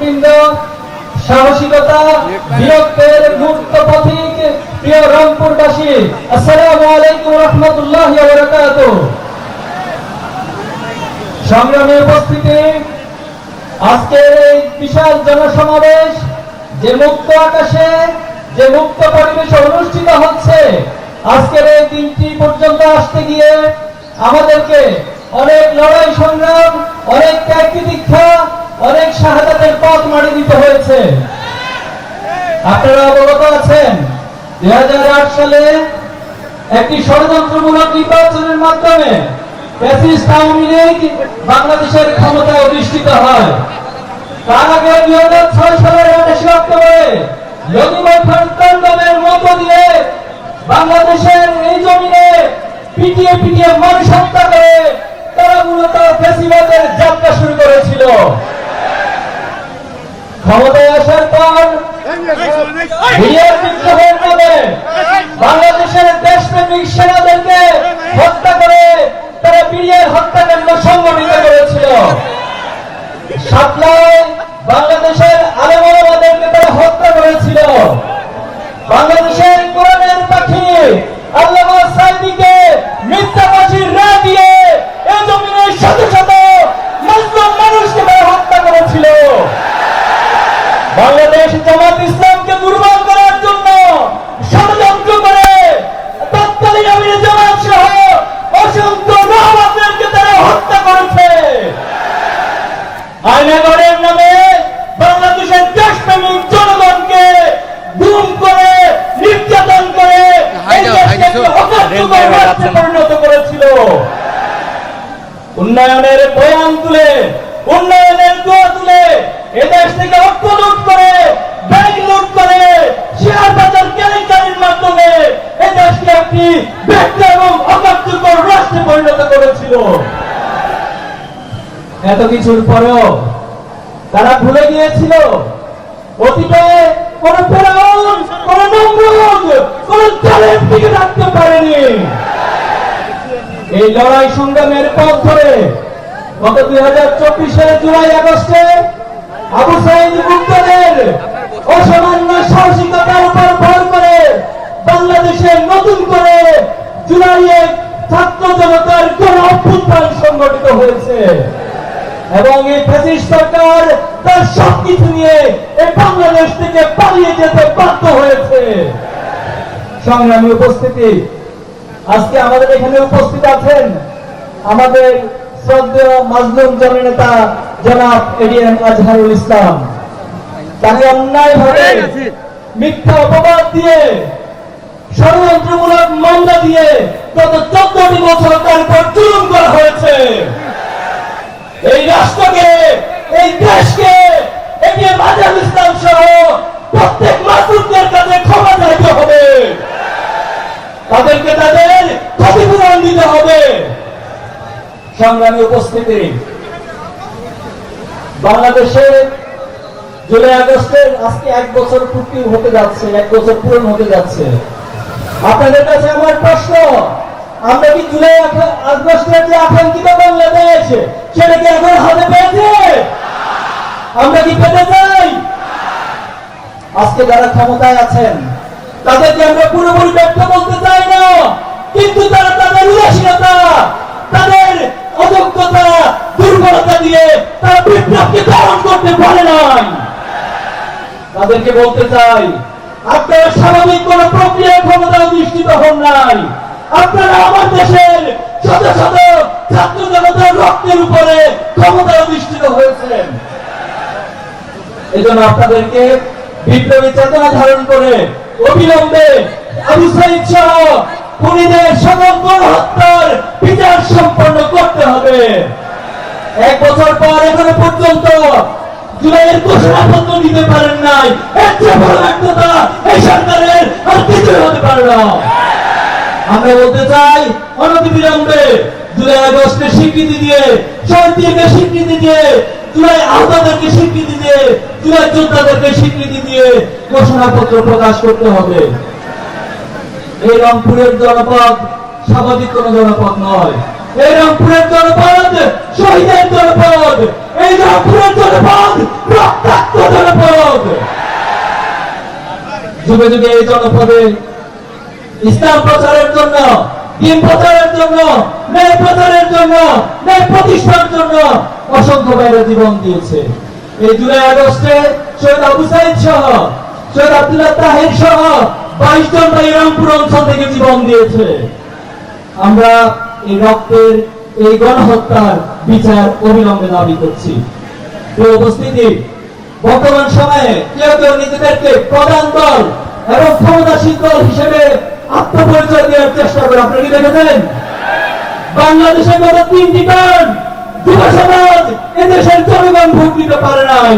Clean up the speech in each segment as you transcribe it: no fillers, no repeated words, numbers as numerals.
বৃন্দ, সাহসিকতা, বীরত্বের মূর্ত পথিক প্রিয় রংপুরবাসী, আসসালামু আলাইকুম রহমতুল্লাহি ওয়া বারাকাতুহু। সংগ্রামী উপস্থিতি, আজকের এই বিশাল জনসমাবেশ যে মুক্ত আকাশে, যে মুক্ত পরিবেশে অনুষ্ঠিত হচ্ছে, আজকের এই দিনটি পর্যন্ত আসতে গিয়ে আমাদেরকে অনেক লড়াই সংগ্রাম, অনেক ত্যাগ দীক্ষা, অনেক শাহাদাতের পথ মাড়ি দিতে হয়েছে। আপনারা অবগত আছেন 2008 সালে একটি ষড়যন্ত্রমূলক নির্বাচনের মাধ্যমে ফ্যাসিস্ট আওয়ামী লীগ বাংলাদেশের ক্ষমতায় অধিষ্ঠিত হয়। তার আগে 2006 সালের 28 অক্টোবরে তাণ্ডবের মধ্য দিয়ে বাংলাদেশের এই জমিনে পিটিয়ে পিটিয়ে মানুষ হত্যা করে তারা মূলত ফ্যাসিবাদের যাত্রা শুরু করেছিল। ক্ষমতায় আসার পর বিদ্রোহের নামে বাংলাদেশের দেশপ্রেমিক সেনাদেরকে হত্যা করে তারা বিডিআর হত্যাকাণ্ড সংগঠিত করেছিল। সাতলায় বাংলাদেশের আলেম ওলামাদেরকে তারা হত্যা করেছিল। বাংলাদেশের কোরআনের পাখি আল্লামা সাঈদীকে মিথ্যা ফাঁসির রায় দিয়ে এই জমিনে শত শত মুসলিম মানুষকে তারা হত্যা করেছিল। বাংলাদেশ জামাত ইসলামকে দুর্বল করার জন্য ষড়যন্ত্র করে তৎকালীন আমির জামাত সহ অসংখ্য রাহবারদেরকে তারা হত্যা করেছে। আয়নাগরের নামে বাংলাদেশের দেশপ্রেমিক জনগণকে গুম করে নির্যাতন করে পরিণত করেছিল। উন্নয়নের বয়ান তুলে, উন্নয়নের দোয়া তুলে এদেশ থেকে অর্থ লুট করে, ব্যাংক লুট করে, শেয়ার বাজার কেলেঙ্কারির মাধ্যমে এদেশকে একটি ব্যক্তি এবং অকার্যকর রাষ্ট্রে পরিণত করেছিল। এত কিছুর পরেও তারা ভুলে গিয়েছিল অতীতে কোন ফেরাউন, কোন নমরুদ, কোন জালেম টিকে রাখতে পারেনি। এই লড়াই সংগ্রামের পথ ধরে গত 2024 জুলাই আগস্টে আবু সাঈদ মুক্তাদের অসামান্য সাহসিকতার উপর ভর করে বাংলাদেশে নতুন করে জুলাইয়ে ছাত্র জনতার গণ অভ্যুত্থান সংগঠিত হয়েছে এবং এই ফ্যাসিস্ট সরকার তার সবকিছু নিয়ে এই বাংলাদেশ থেকে পালিয়ে যেতে বাধ্য হয়েছে। সংগ্রামী উপস্থিতি, আজকে আমাদের এখানে উপস্থিত আছেন আমাদের শ্রদ্ধেয় মাজলুম জননেতা জনাব এডিএম আজহারুল ইসলাম। তাকে অন্যায়ভাবে মিথ্যা অপবাদ দিয়ে, ষড়যন্ত্রমূলক মামলা দিয়ে গত 14টি বছর তার উপর জুলুম করা হয়েছে। এই রাষ্ট্রকে, এই দেশকে এগিয়ে আজহারুল ইসলাম সহ প্রত্যেক মাসুমদের কাছে ক্ষমা চাইতে হবে, তাদেরকে তাদের ক্ষতিপূরণ দিতে হবে। সংগ্রামী উপস্থিতি, বাংলাদেশে জুলাই আগস্টের আজকে 1 বছর পূর্তি হতে যাচ্ছে, 1 বছর পূরণ হতে যাচ্ছে। আপনাদের কাছে আমার প্রশ্ন, আমরা কি জুলাই আগস্টের যে আকাঙ্ক্ষিত বাংলাদেশ সেটা কি এখন হাতে পেয়েছে? আমরা কি পেতে চাই? আজকে যারা ক্ষমতায় আছেন তাদেরকে আমরা পুরোপুরি ব্যর্থ বলতে চাই না, কিন্তু তারা তাদের উদাসীনতা, তাদের অযোগ্যতা, দুর্বলতা দিয়ে তারা বিপ্লবকে ধারণ করতে পারে নাই। তাদেরকে বলতে চাই, আপনারা স্বাভাবিক কোন প্রক্রিয়ায় ক্ষমতা অধিষ্ঠিত হন নাই। আপনারা আমার দেশের শত শত ছাত্র জনতার রক্তের উপরে ক্ষমতা অধিষ্ঠিত হয়েছেন। এই জন্য আপনাদেরকে বিপ্লবী চেতনা ধারণ করে অবিলম্বে আবু সাঈদ সহ খুনিদের সকল গণহত্যার বিচার সম্পন্ন করতে হবে। 1 বছর পর এখনো পর্যন্ত জুলাইয়ের ঘোষণাপত্র দিতে পারেন নাই, এর চেয়ে বড় ব্যর্থতা এই সরকারের আর কিছুই হতে পারে না। আমরা বলতে চাই, অনতিবিলম্বে জুলাই আগস্টে স্বীকৃতি দিয়ে, শহীদদেরকে স্বীকৃতি দিয়ে, জুলাই আহতদেরকে স্বীকৃতি দিয়ে, জুলাই যোদ্ধাদেরকে স্বীকৃতি দিয়ে ঘোষণাপত্র প্রকাশ করতে হবে। এই রংপুরের জনপদ স্বাভাবিক কোন জনপদ নয়। এই রংপুরের জনপদ শহীদের জনপদ। এই রংপুরের জনপদ রক্তাক্ত যুগে যুগে এই জনপদে ইসলাম প্রচারের জন্য, দিন প্রচারের জন্য, ন্যায় প্রচারের জন্য, ন্যায় প্রতিষ্ঠার জন্য অসংখ্য ভাইরা জীবন দিয়েছে। এই জুলাই আগস্টে শহীদ আবু সাইদ সহ, শহীদ আব্দুল্লাহ তাহির সহ 22 জন ভাই রংপুর অঞ্চল থেকে জীবন দিয়েছে। আমরা এই রক্তের, এই গণহত্যার বিচার অবিলম্বে দাবি করছি। প্রিয় উপস্থিতি, বর্তমান সময়ে কেউ কেউ নিজেদেরকে প্রধান দল এবং ক্ষমতাসীন দল হিসেবে আত্মপরিচয় দেওয়ার চেষ্টা করে। আপনারা কি দেখেছেন বাংলাদেশে গত 3টি টার্ম যুব সমাজ এদেশের জনগণ ভোট দিতে পারে নাই।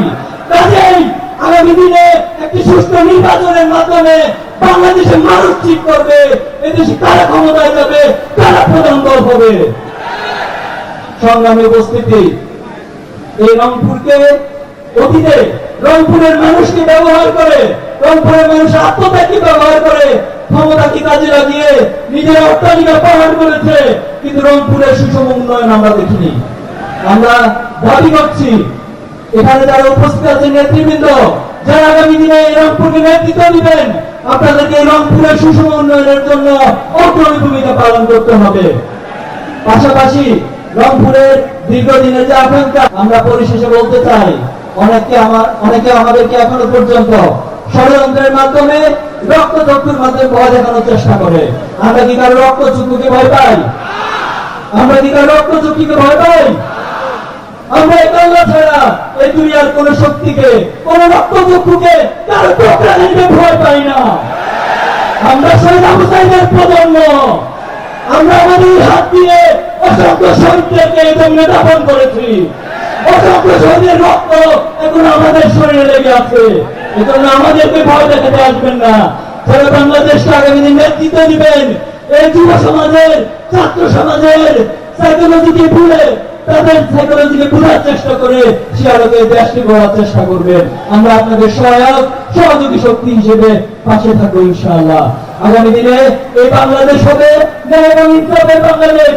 কাজেই আগামী দিনে একটি সুষ্ঠু নির্বাচনের মাধ্যমে বাংলাদেশের মানুষ ঠিক করবে এদেশে কারা ক্ষমতায় যাবে, কারা প্রধান দল হবে। সংগ্রামী উপস্থিতি, এই রংপুরকে অতীতে রংপুরের মানুষকে ব্যবহার করে, রংপুরের মানুষ আত্মত্যাগকে ব্যবহার করে ক্ষমতাকে কাজে লাগিয়ে নিজের অট্টালিকা পাহাড় করেছে, কিন্তু রংপুরের সুষম উন্নয়ন আমরা দেখিনি। আমরা দাবি করছি এখানে যারা উপস্থিত আছেন নেতৃবৃন্দ, যারা আগামী দিনে এই রংপুরকে নেতৃত্ব দিবেন, আপনাদেরকে এই রংপুরের সুষম উন্নয়নের জন্য অগ্রণী ভূমিকা পালন করতে হবে। পাশাপাশি রংপুরের দীর্ঘদিনের যে আকাঙ্ক্ষা, আমরা পরিশেষে বলতে চাই, অনেকে আমাদেরকে এখনো পর্যন্ত ষড়যন্ত্রের মাধ্যমে, রক্তচক্ষুর মাধ্যমে ভয় দেখানোর চেষ্টা করে। আমরা কি কারো রক্তচক্ষুকে ভয় পাই? আমরা কি কারো রক্তচক্ষুকে ভয় পাই? আমরা এই আল্লাহ ছাড়া এই দুনিয়ার কোন শক্তিকে, কোন রক্তচক্ষুকে, কারো প্রকারকে ভয় পাই না। আমরা শহীদ আবু সাইদের প্রজন্ম। আমরা আমাদের হাত দিয়ে অসংখ্য শহীদদেরকে এই জন্য দাফন করেছি। অসংখ্য শহীদের রক্ত এখন আমাদের শরীরে লেগে আছে। এজন্য আমাদেরকে ভয় দেখাতে আসবেন না। যারা বাংলাদেশকে আগামী দিন নেতৃত্ব দিবেন, এই যুব সমাজের, ছাত্র সমাজের সাইকোলজিকে ভুলে, তাদের সাইকোলজিকে বোঝার চেষ্টা করে সে আলোকে দেশকে গড়ার চেষ্টা করবেন। আমরা আপনাদের সহায়ক, সহযোগী শক্তি হিসেবে পাশে থাকবো ইনশাআল্লাহ। আগামী দিনে এই বাংলাদেশ হবে ন্যায় এবং ইনসাফের বাংলাদেশ।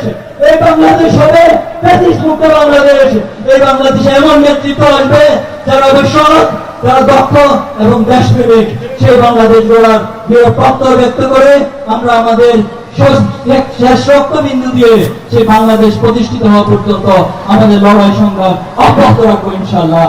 এই বাংলাদেশ হবে ফ্যাসিস্ট মুক্ত বাংলাদেশ। এই বাংলাদেশে এমন নেতৃত্ব আসবে যারা হবে সৎ, যারা দক্ষ এবং দেশপ্রেমিক। সেই বাংলাদেশ গড়ার দৃঢ় প্রত্যয় ব্যক্ত করে আমরা আমাদের শেষ রক্তবিন্দু দিয়ে সেই বাংলাদেশ প্রতিষ্ঠিত হওয়া পর্যন্ত আমাদের লড়াই সংগ্রাম অব্যাহত রাখবো ইনশাআল্লাহ।